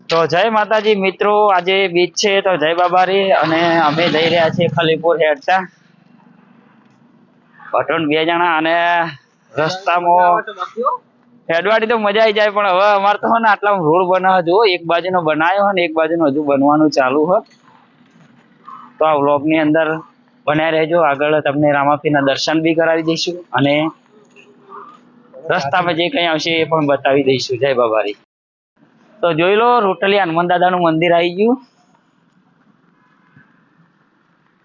તો જય માતાજી મિત્રો, આજે બીચ છે તો જય બાબારી અને અમે જઈ રહ્યા છીએ ખલીપુર હેડતા પઠણ 2 જણા અને રસ્તામાં હેડવાડી તો મજા આવી જાય, પણ હવે અમારે તો ને આટલા રોડ બનાવે જો એક બાજુનો બનાવ્યો હોય ને એક બાજુનો હજુ બનવાનું ચાલુ હોય. તો આ વ્લોગ ની અંદર બન્યા રહેજો, આગળ તમને રામાપીરના દર્શન બી કરાવી દઈશું અને રસ્તામાં જે કઈ આવશે એ પણ બતાવી દઈશું. જય બાબારી. તો જોઈ લો, રોટલી હનુમાન દાદાનું મંદિર આવી ગયું.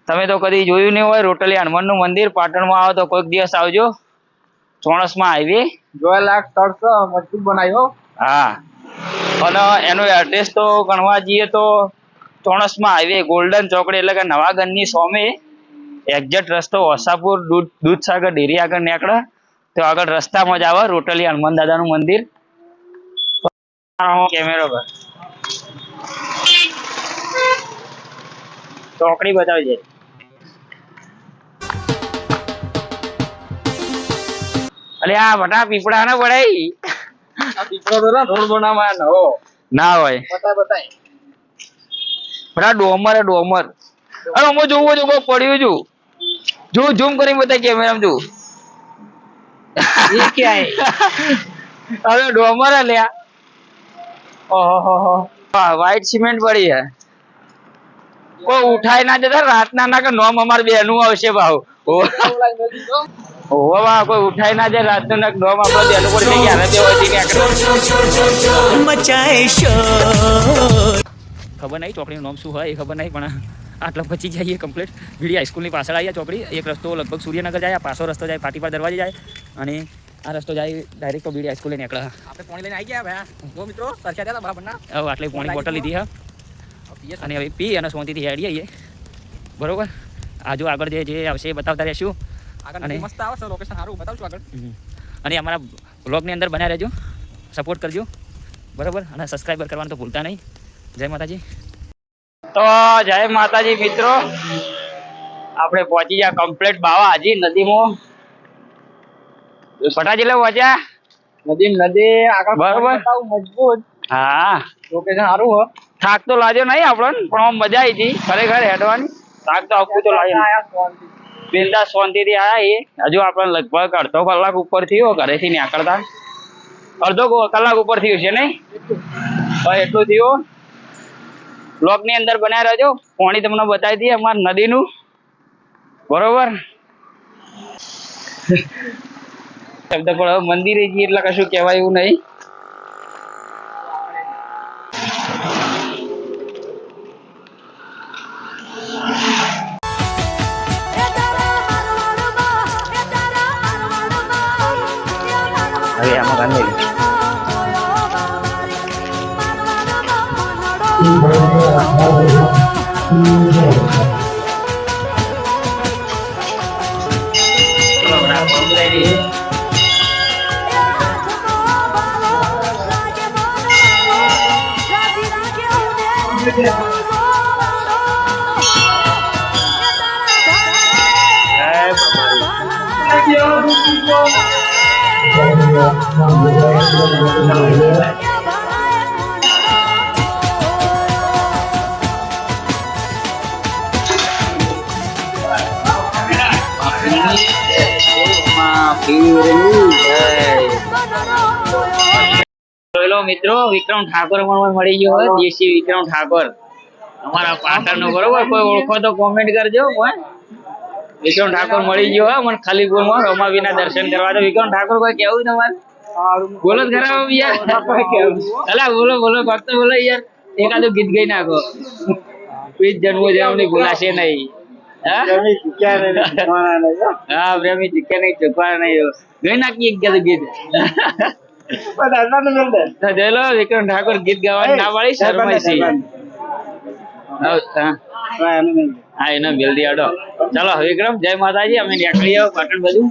તમે તો કદી જોયું નહીં હોય રોટલી હનુમાનનું મંદિર. પાટણમાં આવો તો કોઈક દિવસ આવજો. ચોણસમાં હાઈવે જોયેલા તડકો મજબૂત બનાવ્યો. હા, અને એનું એડ્રેસ તો ગણવા જઈએ તો ચોણસમાં હાઈવે ગોલ્ડન ચોકડી એટલે કે નવાગંજની સામે એક્ઝેક્ટ રસ્તો વસાપુર દૂધસાગર ડેરી આગળ નીકળે તો આગળ રસ્તામાં જ આવે રોટલી હનુમાન દાદાનું મંદિર. કેમેરો પર ચોકડી બતાવી છે. અરે આ બટા પીપળા ને પડાય આ પીપળો તો રોડ બનાવવા નવો ના હોય. બતાય બટા ડોમર ડોમર. અરે હું જોવું છું પડ્યું છું. જો ઝૂમ કરી બતાય કેમેરામાં જો. ये क्या है? अरे डोमर है लिया। ओहो व्हाइट सीमेंट पड़ी है, કોઈ ઉઠાઈ ના જતા રાત ના કે નોમ અમાર બેનું આવશે ભાવ. ઓહો વાહ, કોઈ ઉઠાઈ ના જાય રાત ના નોમ આપડે બેનું પર થઈ ગયા ને મચાય શોર. ખબર નહીં ચોકડીનું નામ શું હોય એ ખબર નહીં, પણ આટલા પછી જઈએ કમ્પ્લીટ. વીડી હાઈસ્કૂલની પાછળ આવી ચોકડી. એક રસ્તો લગભગ સૂર્યનગર જાય, પાછો રસ્તો જાય પાટીપર દરવાજે જાય અને આ રસ્તો જાય ડાયરેક્ટ તો બીડી હાઈસ્કૂલે નીકળે. આપણે પાણી લઈને આવી ગયા ભાઈ. જો મિત્રો સરખા હતા બરાબરના. હવે આટલી પાણી બોટલ લીધી હા અને હવે પી અને શાંતિથી હેડી આવીએ. બરોબર, આજુ આગળ જે આવશે એ બતાવતા રહેશું. અને મસ્ત આવશે લોકેશન, સારું બતાવશું આગળ. અને અમારા બ્લોગની અંદર બન્યા રહેજો, સપોર્ટ કરજો. બરોબર, અને સબસ્ક્રાઈબર કરવાનું તો ભૂલતા નહીં. જય માતાજી. તો જય માતાજી મિત્રો, આપણે પહોંચી ગયા કમ્પ્લીટ બાવાજી નદીમાં. ફટાજી લે પહોંચ્યા નદી આગળ બરોબર મજબૂત. હા, લોકેશન સારું હો. થાક તો લાગ્યો નહીં આપણને, પણ આમ મજા આવી હતી ખરેખર હેડવાની. થાક તો આપવું તો લાગ્યો. બિંદાસ શાંતિથી આયા. એ હજુ આપણને લગભગ અડધો કલાક ઉપર થયો ઘરેથી નીકળતા. અડધો કલાક ઉપર થયું છે નહીં? એટલું થયું. બ્લોગ ની અંદર બનાવી રહેજો, પાણી તમને બતાવી દઈએ અમારા નદીનું. બરોબર, શબ્દ પણ મંદિરે જઈએ એટલે કશું કહેવાય એવું નહીં. હવે આમાં ગાંધી મિત્રો વિક્રમ ઠાકોર મળી ગયો હોય, દેશી વિક્રમ ઠાકોર અમારા પાટણ નો. બરોબર, કોઈ ઓળખો તો કોમેન્ટ કરજો. વિક્રમ ઠાકોર મળી ગયો હોય મને ખાલીપુર માં રમાવીના દર્શન કરવા. તો વિક્રમ ઠાકોર કોઈ કેવું તમારે? બોલો ખરાબ યાર. અલા બોલો બોલો ભક્ત બોલો યાર, એકાદું ગીત ગઈ નાખો. પ્લીઝ જન્મો જન્મની ભૂલાશે નહીં. હા પ્રેમી ચૂક્યા નહીં, ચૂકવાના નહીં. ગઈ નાખી એક ગીત. જોઈ લો, વિક્રમ ઠાકોર ગીત ગાવાની ના પાડી શરમાઈ. હા એને જલ્દી આડો. ચાલો વિક્રમ, જય માતાજી. અમે નીકળી આવો પાટણ બધું.